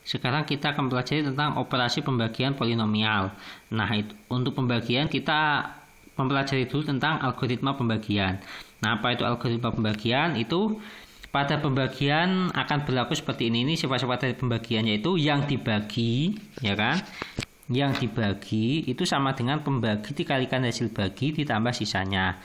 Sekarang kita akan pelajari tentang operasi pembagian polinomial. Nah, untuk pembagian kita mempelajari dulu tentang algoritma pembagian. Nah, apa itu algoritma pembagian? Itu pada pembagian akan berlaku seperti ini. Ini sifat-sifat dari pembagian, yaitu yang dibagi, ya kan? Yang dibagi itu sama dengan pembagi dikalikan hasil bagi ditambah sisanya.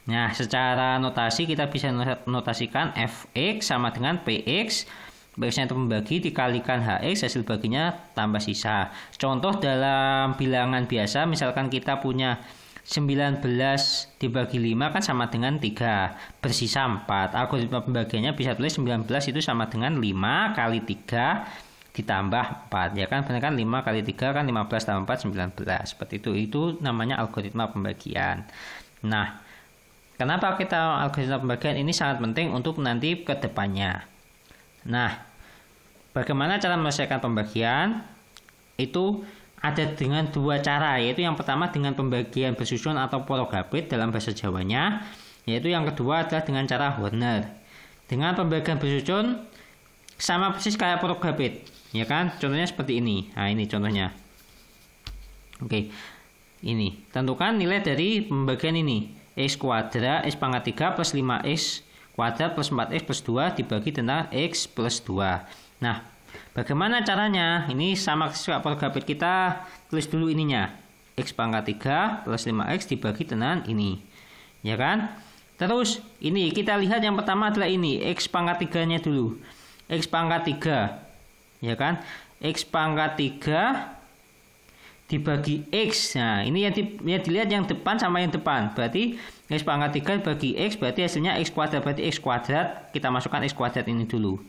Nah, secara notasi kita bisa notasikan fx sama dengan px. Px-nya itu pembagi dikalikan hx, hasil baginya tambah sisa. Contoh dalam bilangan biasa, misalkan kita punya 19 dibagi 5 kan sama dengan 3, bersisa 4. Algoritma pembagiannya bisa tulis 19 itu sama dengan 5 kali 3 ditambah 4. Ya kan, benar kan, 5 kali 3 kan 15 tambah 4, 19. Seperti itu. Itu namanya algoritma pembagian. Nah, kenapa kita algoritma pembagian ini sangat penting untuk nanti ke depannya. Nah, bagaimana cara menyelesaikan pembagian? Itu ada dengan dua cara, yaitu yang pertama dengan pembagian bersusun atau porogabit dalam bahasa Jawanya, yaitu yang kedua adalah dengan cara Horner. Dengan pembagian bersusun sama persis kayak porogabit, ya kan? Contohnya seperti ini. Nah, ini contohnya. Oke. Ini, tentukan nilai dari pembagian ini. X kuadrat X pangkat 3 plus 5x kuadrat plus 4x plus 2 dibagi dengan x plus 2. Nah, bagaimana caranya? Ini sama kayak porogabit, kita tulis dulu ininya. X pangkat 3 plus 5x dibagi dengan ini. Ya kan? Terus, ini kita lihat yang pertama adalah ini. X pangkat 3-nya dulu. X pangkat 3. Ya kan? X pangkat 3 dibagi X. Nah, ini yang dilihat yang depan sama yang depan. Berarti X pangkat 3 bagi X, berarti hasilnya X kuadrat. Berarti X kuadrat, kita masukkan X kuadrat ini dulu.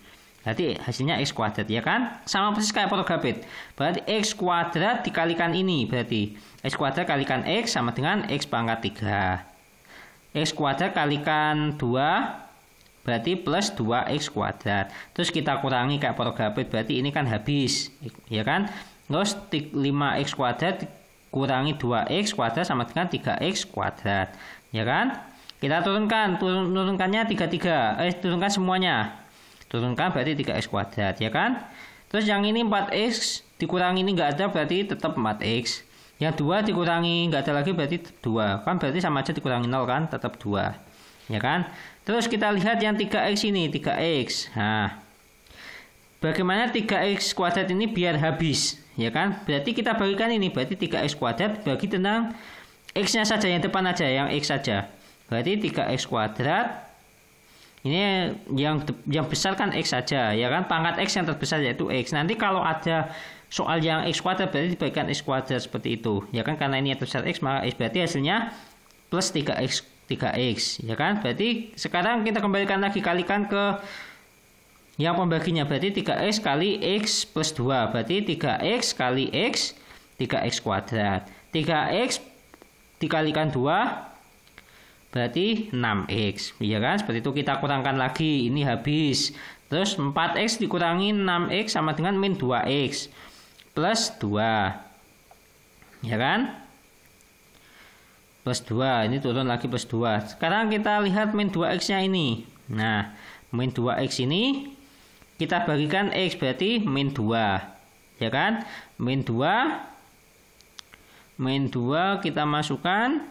Berarti hasilnya X kuadrat, ya kan? Sama persis kayak porogabit. Berarti X kuadrat dikalikan ini. Berarti X kuadrat kalikan X sama dengan X pangkat 3. X kuadrat kalikan 2, berarti plus 2X kuadrat. Terus kita kurangi kayak porogabit, berarti ini kan habis. Ya kan? Terus 5x kuadrat kurangi 2x kuadrat sama dengan 3x kuadrat. Ya kan? Kita turunkan. Turunkannya 33. Turunkan semuanya. Turunkan berarti 3x kuadrat. Ya kan? Terus yang ini 4x dikurangi ini enggak ada, berarti tetap 4x. Yang 2 dikurangi enggak ada lagi, berarti 2. Kan berarti sama aja dikurangi 0 kan? Tetap 2. Ya kan? Terus kita lihat yang 3x ini. 3x. Nah, bagaimana 3x kuadrat ini biar habis? Ya kan? Berarti kita bagikan ini, berarti 3x kuadrat bagi tentang x-nya saja, yang depan aja, yang x saja. Berarti 3x kuadrat ini yang besar kan x saja, ya kan? Pangkat x yang terbesar yaitu x. Nanti kalau ada soal yang x kuadrat berarti dibagikan x kuadrat seperti itu. Ya kan? Karena ini yang terbesar x, maka x berarti hasilnya plus 3x, ya kan? Berarti sekarang kita kembalikan lagi, kalikan ke yang pembaginya, berarti 3x kali x plus 2. Berarti 3x kali x, 3x kuadrat. 3x dikalikan 2, berarti 6x. Ya kan? Seperti itu, kita kurangkan lagi. Ini habis. Terus 4x dikurangi 6x sama dengan min 2x. Plus 2. Ya kan? Plus 2. Ini turun lagi plus 2. Sekarang kita lihat min 2x-nya ini. Nah, min 2x ini kita bagikan x, berarti min 2. Ya kan? Min 2 kita masukkan.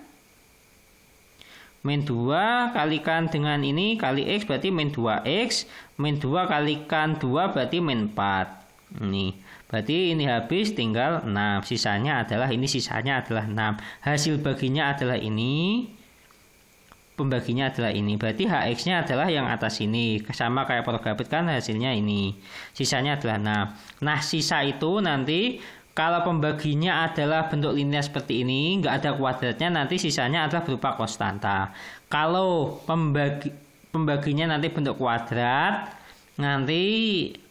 Min 2 kalikan dengan ini kali x, berarti min 2x. Min 2 kalikan 2 berarti min 4. Ini. Berarti ini habis, tinggal 6. Sisanya adalah ini, sisanya adalah 6. Hasil baginya adalah ini. Pembaginya adalah ini. Berarti hx-nya adalah yang atas ini. Sama kayak porogabit kan, hasilnya ini. Sisanya adalah 6. Nah, sisa itu nanti kalau pembaginya adalah bentuk linear seperti ini, nggak ada kuadratnya, nanti sisanya adalah berupa konstanta. Kalau pembaginya nanti bentuk kuadrat, nanti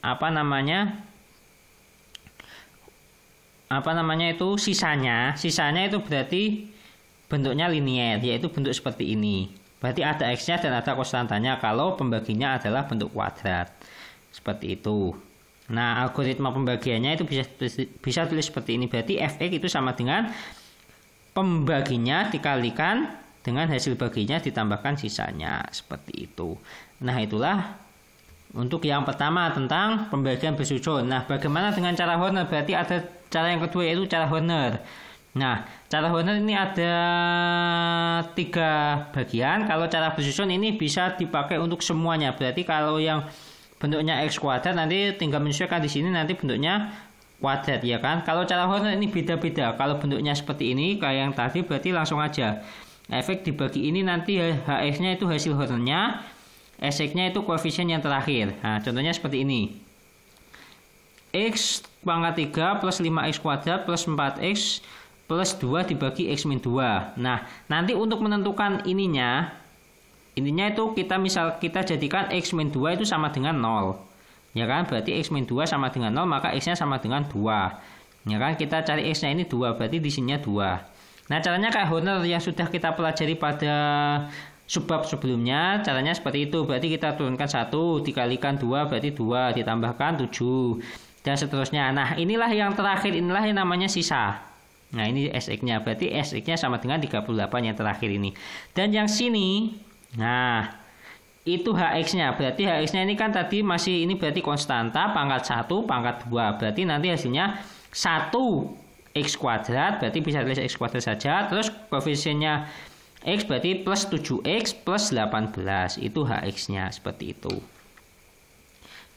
apa namanya itu sisanya itu berarti bentuknya linear, yaitu bentuk seperti ini. Berarti ada x-nya dan ada konstantanya kalau pembaginya adalah bentuk kuadrat. Seperti itu. Nah, algoritma pembagiannya itu bisa tulis seperti ini. Berarti fx itu sama dengan pembaginya dikalikan dengan hasil baginya ditambahkan sisanya. Seperti itu. Nah, itulah Untuk yang pertama tentang pembagian bersusun. Nah, bagaimana dengan cara Horner? Berarti ada cara yang kedua, yaitu cara Horner. Nah, cara Horner ini ada 3 bagian. Kalau cara bersusun ini bisa dipakai untuk semuanya. Berarti kalau yang bentuknya X kuadrat nanti tinggal menyesuaikan di sini nanti bentuknya kuadrat, ya kan? Kalau cara Horner ini beda-beda. Kalau bentuknya seperti ini kayak yang tadi berarti langsung aja. Efek dibagi ini nanti HX-nya itu hasil Hornernya. SX-nya itu koefisien yang terakhir. Nah, contohnya seperti ini. X pangkat 3 plus 5X kuadrat plus 4X plus 2 dibagi X min 2. Nah, nanti untuk menentukan ininya itu kita jadikan X min 2 itu sama dengan 0. Ya kan? Berarti X min 2 sama dengan 0, maka X-nya sama dengan 2. Ya kan? Kita cari X-nya ini 2, berarti di sininya 2. Nah, caranya kayak Horner yang sudah kita pelajari pada subbab sebelumnya, caranya seperti itu. Berarti kita turunkan 1 dikalikan 2 berarti 2 ditambahkan 7 dan seterusnya. Nah, inilah yang terakhir, inilah yang namanya sisa. Nah, ini SX-nya, berarti SX-nya sama dengan 38 yang terakhir ini. Dan yang sini, nah, itu HX-nya. Berarti HX-nya ini kan tadi masih ini berarti konstanta pangkat 1 pangkat 2. Berarti nanti hasilnya 1X kuadrat, berarti bisa tulis X kuadrat saja. Terus koefisiennya X berarti plus 7X plus 18. Itu HX-nya seperti itu.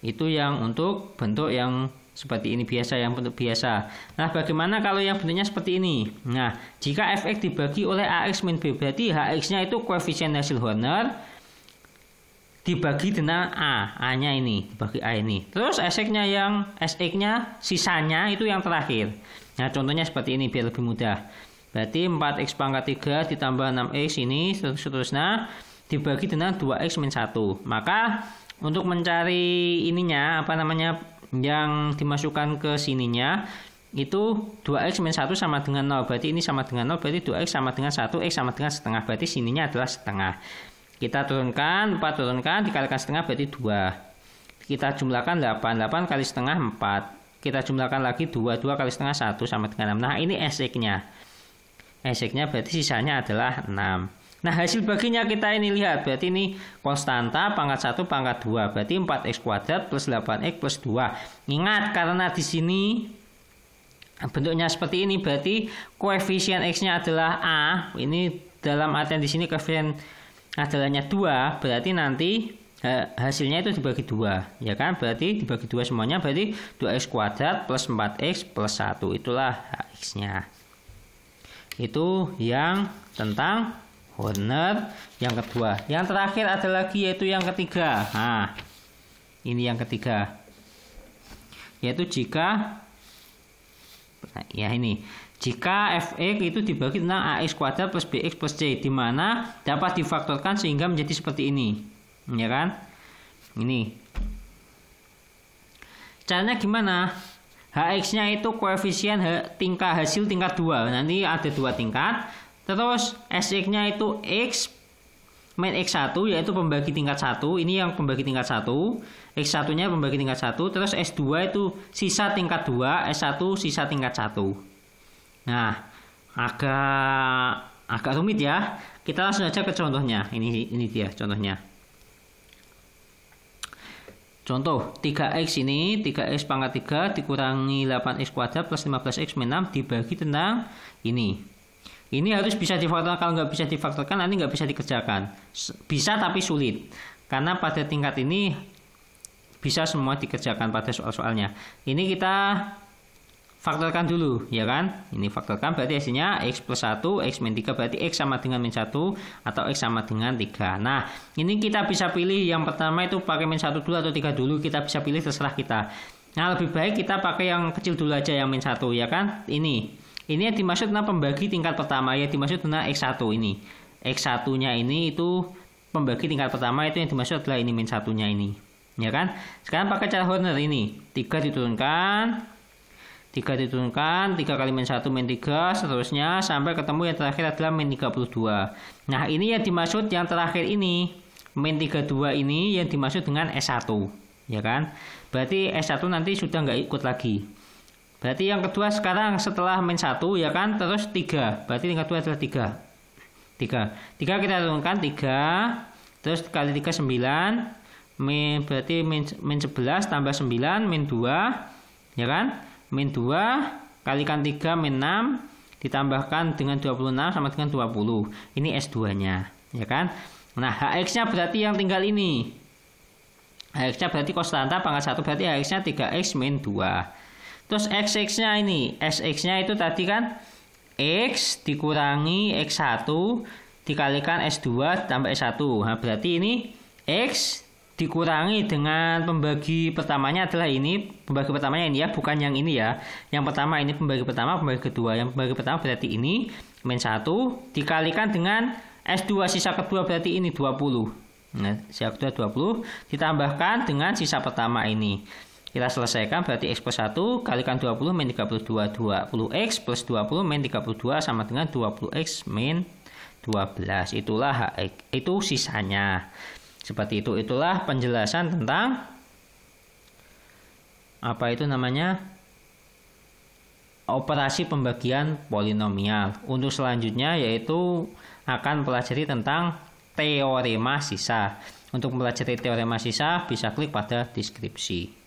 Itu yang untuk bentuk yang seperti ini biasa, yang bentuk biasa. Nah, bagaimana kalau yang bentuknya seperti ini? Nah, jika Fx dibagi oleh Ax min B, berarti Hx-nya itu koefisien hasil Horner dibagi dengan A-nya ini, dibagi A ini. Terus SX-nya sisanya itu yang terakhir. Nah, contohnya seperti ini biar lebih mudah. Berarti 4X pangkat 3 ditambah 6X ini seterusnya dibagi dengan 2X min 1. Maka untuk mencari ininya yang dimasukkan ke sininya itu 2X min 1 sama dengan 0. Berarti ini sama dengan 0, berarti 2X sama dengan 1, X sama dengan setengah. Berarti sininya adalah setengah. Kita turunkan, 4 turunkan, dikalikan setengah berarti 2. Kita jumlahkan 8, 8 kali setengah 4. Kita jumlahkan lagi 2, 2 kali setengah 1 sama dengan 6. Nah, ini SX-nya. SX-nya berarti sisanya adalah 6. Nah, hasil baginya kita ini lihat. Berarti ini konstanta pangkat 1 pangkat 2. Berarti 4X kuadrat plus 8X plus 2. Ingat, karena di sini bentuknya seperti ini, berarti koefisien X-nya adalah A. Ini dalam artian di sini koefisien adalahnya 2. Berarti nanti hasilnya itu dibagi 2. Ya kan? Berarti dibagi 2 semuanya. Berarti 2X kuadrat plus 4X plus 1. Itulah X-nya. Itu yang tentang Horner yang kedua. Yang terakhir ada lagi yaitu yang ketiga. Nah, ini yang ketiga. Yaitu jika jika Fx itu dibagi tentang Ax kuadrat plus Bx plus C, di mana dapat difaktorkan sehingga menjadi seperti ini. Ya kan? Ini. Caranya gimana? Hx-nya itu koefisien hasil tingkat 2. Nanti ada 2 tingkat. Terus SX-nya itu X min X1 yaitu pembagi tingkat 1. Ini yang pembagi tingkat 1. X1-nya pembagi tingkat 1. Terus S2 itu sisa tingkat 2. S1 sisa tingkat 1. Nah, agak rumit ya. Kita langsung aja ke contohnya. Ini dia contohnya. Contoh 3X ini 3X pangkat 3 dikurangi 8X kuadrat plus 15X min 6 dibagi tentang ini. Ini harus bisa difaktorkan. Kalau nggak bisa difaktorkan nanti nggak bisa dikerjakan. Bisa tapi sulit. Karena pada tingkat ini bisa semua dikerjakan pada soal-soalnya. Ini kita faktorkan dulu, ya kan? Ini faktorkan berarti hasilnya X plus 1, X min 3 berarti X sama dengan min 1 atau X sama dengan 3. Nah, ini kita bisa pilih yang pertama itu pakai min 1 dulu atau 3 dulu. Kita bisa pilih, terserah kita. Nah, lebih baik kita pakai yang kecil dulu aja, yang min 1, ya kan? Ini yang dimaksud dengan pembagi tingkat pertama, ya dimaksud dengan X1 ini. X1-nya ini itu pembagi tingkat pertama, itu yang dimaksud adalah ini min 1-nya ini. Ya kan? Sekarang pakai cara Horner ini. 3 diturunkan, 3 kali min 1 min 3, seterusnya sampai ketemu yang terakhir adalah min 32. Nah, ini yang dimaksud yang terakhir ini. Min 32 ini yang dimaksud dengan S1. Ya kan? Berarti S1 nanti sudah nggak ikut lagi. Berarti yang kedua sekarang setelah min 1, ya kan? Terus 3. Berarti yang kedua adalah 3. 3 kita turunkan 3. Terus kali 3 9. berarti min 11 tambah 9 min 2, ya kan? Min 2 kalikan 3 min 6 ditambahkan dengan 26 sama dengan 20. Ini S2-nya, ya kan? Nah, HX-nya berarti yang tinggal ini. HX-nya berarti konstanta pangkat 1, berarti HX-nya 3X min 2. Terus XX-nya ini, SX-nya itu tadi kan X dikurangi X1 dikalikan S2 tambah S1. Nah, berarti ini X dikurangi dengan pembagi pertamanya adalah ini, pembagi pertamanya ini ya, bukan yang ini ya. Yang pertama ini pembagi pertama, pembagi kedua. Yang pembagi pertama berarti ini min 1 dikalikan dengan S2 sisa kedua berarti ini 20. Nah, sisa kedua 20 ditambahkan dengan sisa pertama ini. Kita selesaikan berarti X plus 1 kalikan 20 min 32, 20X plus 20 min 32 sama dengan 20X min 12. Itulah HX, itu sisanya. Seperti itu, itulah penjelasan tentang apa itu namanya operasi pembagian polinomial. Untuk selanjutnya yaitu akan pelajari tentang teorema sisa. Untuk mempelajari teorema sisa bisa klik pada deskripsi.